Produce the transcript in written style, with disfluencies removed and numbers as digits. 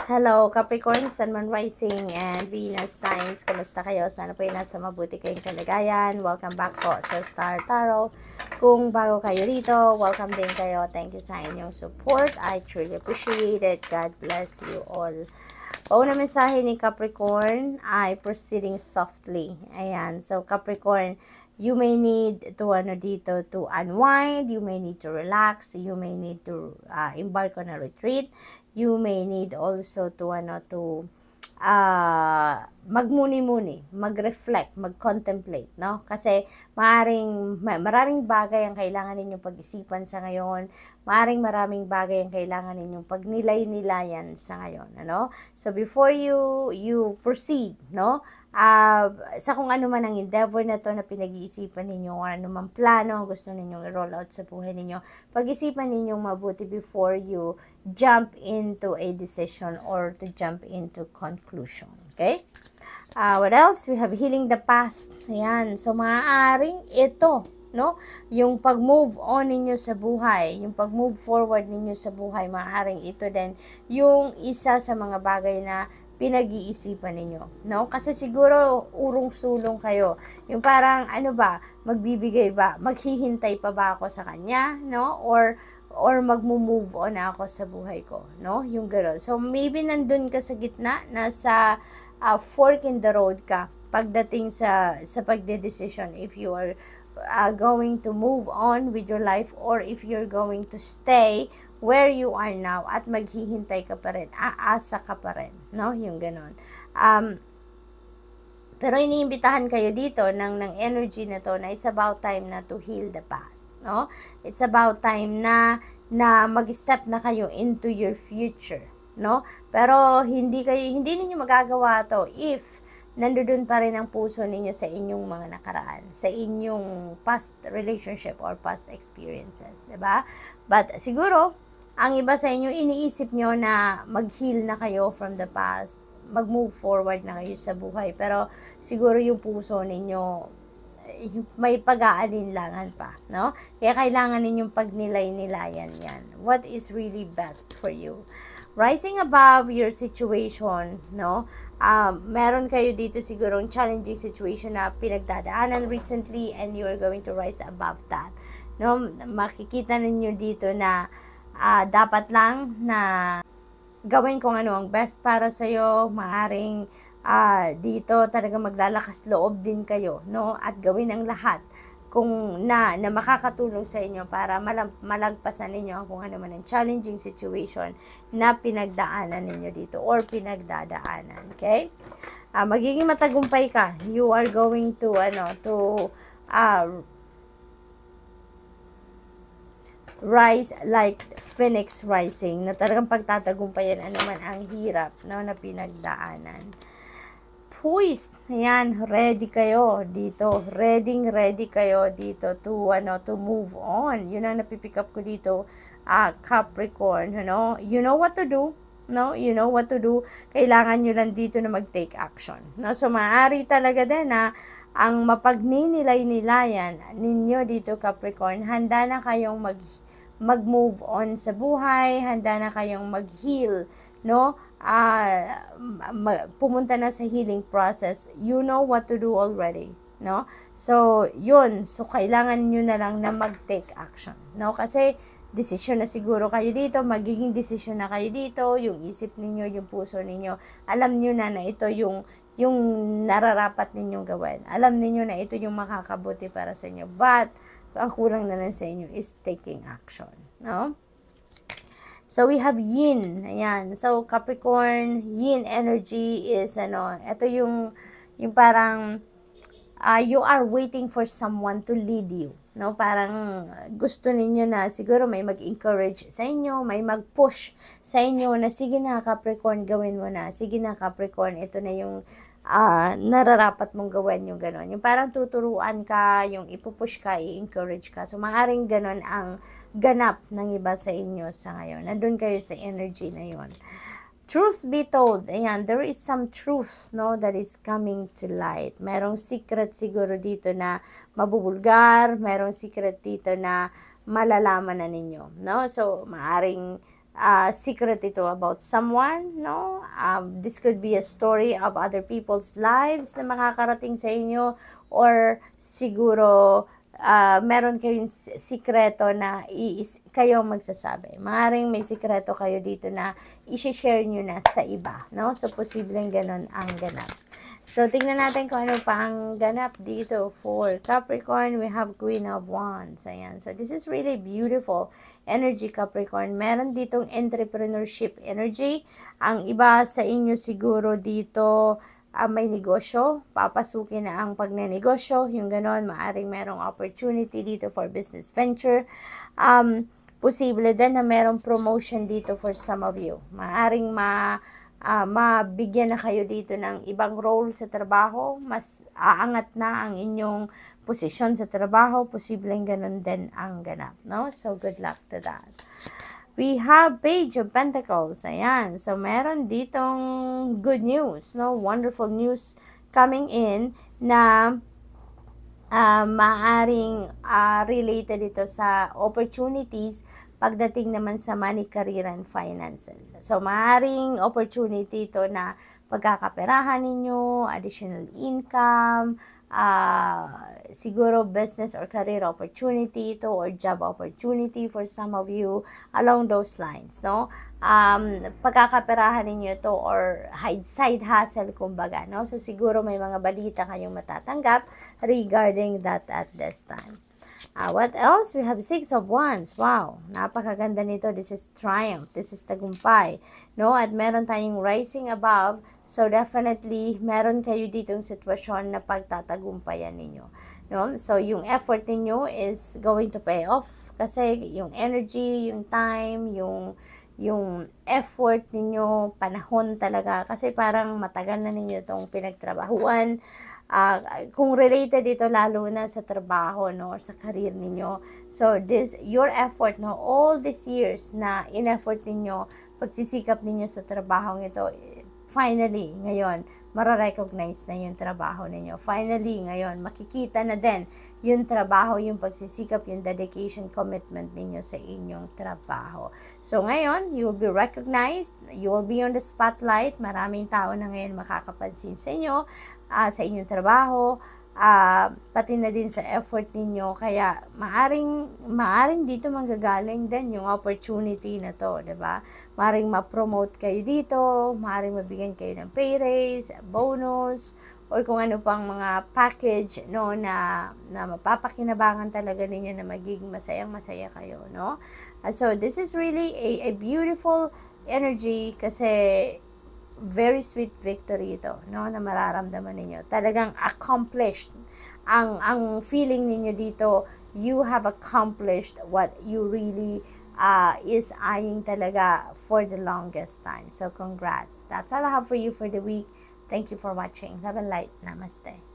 Hello, Capricorn, Sun, Moon, Rising, and Venus signs. Kumusta kayo? Sana po ay nasa mabuti kayong kalagayan. Welcome back po sa Star Tarot. Kung bago kayo dito, welcome din kayo. Thank you sa inyong support. I truly appreciate it. God bless you all. Pauna mensahe ni Capricorn ay proceeding softly. Ayan. So, Capricorn, you may need to to unwind, you may need to relax, you may need to embark on a retreat, you may need also to magmuni-muni, mag-reflect, mag-contemplate, no? Kasi maraming bagay ang kailangan ninyong pag-isipan sa ngayon, maraming bagay ang kailangan ninyong pagnilay-nilayan sa ngayon, ano? So before you proceed, no? Sa kung ano man ang endeavor na to na pinag-iisipan ninyo or ano man plano ang gusto ninyong i-roll out sa buhay ninyo, pag-isipan ninyong mabuti before you jump into a decision or to jump into conclusion. Okay? What else? We have healing the past. Ayan. So, maaaring ito, no? Yung pag-move on ninyo sa buhay, yung pag-move forward ninyo sa buhay, maaaring ito din yung isa sa mga bagay na pinag-iisipan ninyo, no? Kasi siguro urong-sulong kayo. Yung parang magbibigay ba, maghihintay pa ba ako sa kanya, no? Or magmo-move on ako sa buhay ko, no? Yung gano'n. So maybe nandun ka sa gitna, nasa fork in the road ka pagdating sa pagde-decision if you are going to move on with your life or if you're going to stay where you are now at maghihintay ka pa rin, aasa ka pa rin, no? Yung ganon. Pero iniimbitahan kayo dito ng energy na to na it's about time na to heal the past, no? It's about time na mag-step na kayo into your future, no? Pero hindi ninyo magagawa to if nandoon pa rin ang puso ninyo sa inyong mga nakaraan, sa inyong past relationship or past experiences, 'di ba? But siguro ang iba sa inyo, iniisip nyo na mag-heal na kayo from the past, mag-move forward na kayo sa buhay. Pero siguro yung puso ninyo, may pag-aalinlangan pa, no? Kaya kailangan ninyong pagnilay-nilayan yan. What is really best for you? Rising above your situation, no? Meron kayo dito sigurong challenging situation na pinagdadaanan recently and you are going to rise above that. No? Makikita ninyo dito na dapat lang na gawin kung ano ang best para sa'yo, maaring dito talaga maglalakas loob din kayo, no? At gawin ang lahat kung na makakatulong sa inyo para malagpasan ninyo ang kung ano man ang challenging situation na pinagdaanan ninyo dito or pinagdadaanan, okay? Magiging matagumpay ka. You are going to rise like phoenix rising, na talagang pagtatagumpayan anuman ang hirap, no, na pinagdaanan. Puist, ayan, ready kayo dito, ready kayo dito to move on. Yun ang napipick up ko dito, Capricorn, you know what to do, no, you know what to do. Kailangan nyo lang dito na mag-take action, no? So maaari talaga din na ang mapagninilay-nilayan ninyo dito, Capricorn, handa na kayong mag-move on sa buhay, handa na kayong mag-heal, no? Pumunta na sa healing process. You know what to do already, no? So, yun. So, kailangan nyo na lang na mag-take action, no? Kasi, decision na siguro kayo dito, magiging decision na kayo dito, yung isip ninyo, yung puso ninyo, alam nyo na ito yung nararapat ninyong gawin. Alam niyo na ito yung makakabuti para sa inyo. But, ang kulang na lang sa inyo is taking action, no? So, we have yin. Ayan. So, Capricorn, yin energy is, ito yung parang, you are waiting for someone to lead you, no? Parang, gusto ninyo na, siguro may mag-encourage sa inyo, may mag-push sa inyo na, sige na, Capricorn, gawin mo na. Sige na, Capricorn, ito na yung nararapat mong gawin, yung gano'n. Yung parang tuturuan ka, yung ipupush ka, i-encourage ka. So, maaaring gano'n ang ganap ng iba sa inyo sa ngayon. Nandun kayo sa energy na yun. Truth be told, ayan, there is some truth, no, that is coming to light. Merong secret siguro dito na mabubulgar, merong secret dito na malalaman na ninyo, no? So, maaaring secret ito about someone, no? This could be a story of other people's lives na makakarating sa inyo, or siguro meron kayong sikreto na kayo magsasabi. Maaaring may sikreto kayo dito na i-share nyo na sa iba, no? So, posibleng ganun ang ganap. So, tingnan natin kung ano pa ang ganap dito for Capricorn. We have Queen of Wands. Ayan. So, this is really beautiful energy, Capricorn. Meron ditong entrepreneurship energy. Ang iba sa inyo siguro dito, may negosyo. Papasukin na ang pagnenegosyo. Yung ganon, maaring merong opportunity dito for business venture. Posible din na merong promotion dito for some of you. Maaring mabigyan na kayo dito ng ibang role sa trabaho, mas aangat na ang inyong posisyon sa trabaho, posibleng ganun din ang ganap, no? So, good luck to that. We have Page of Pentacles, ayan. So, meron ditong good news, no? Wonderful news coming in na maaring related ito sa opportunities pagdating naman sa money, career, and finances. So, maaaring opportunity ito na pagkakaperahan ninyo, additional income, siguro business or career opportunity ito, or job opportunity for some of you along those lines, no? Pagkakaperahan ninyo ito, or side hustle, kumbaga, no? So, siguro may mga balita kayong matatanggap regarding that at this time. What else? We have Six of Wands. Wow, napakaganda nito. This is triumph. This is tagumpay. No? At meron tayong rising above. So, definitely, meron kayo ditong sitwasyon na pagtatagumpayan ninyo. No? So, yung effort ninyo is going to pay off. Kasi yung energy, yung time, yung effort ninyo, panahon talaga. Kasi parang matagal na ninyo itong pinagtrabahuan. Kung related ito lalo na sa trabaho, no, or sa career ninyo. So, your effort, no, all these years na in-effort ninyo, pagsisikap ninyo sa trabaho ito, finally, ngayon, mararecognize na yung trabaho ninyo. Finally, ngayon, makikita na din yung trabaho, yung pagsisikap, yung dedication, commitment ninyo sa inyong trabaho. So, ngayon, you will be recognized, you will be on the spotlight, maraming tao na ngayon makakapansin sa inyo, sa inyong trabaho, pati na din sa effort ninyo. Kaya, maaring dito manggagaling din yung opportunity na to, diba? Maaring ma-promote kayo dito, maaring mabigyan kayo ng pay raise, bonus, or kung ano pang mga package, no, na mapapakinabangan talaga ninyo na magiging masayang-masaya kayo, no? So, this is really a beautiful energy kasi very sweet victory ito, no, na mararamdaman ninyo. Talagang accomplished. Ang feeling ninyo dito, you have accomplished what you really is eyeing talaga for the longest time. So, congrats. That's all I have for you for the week. Thank you for watching. Love and light. Namaste.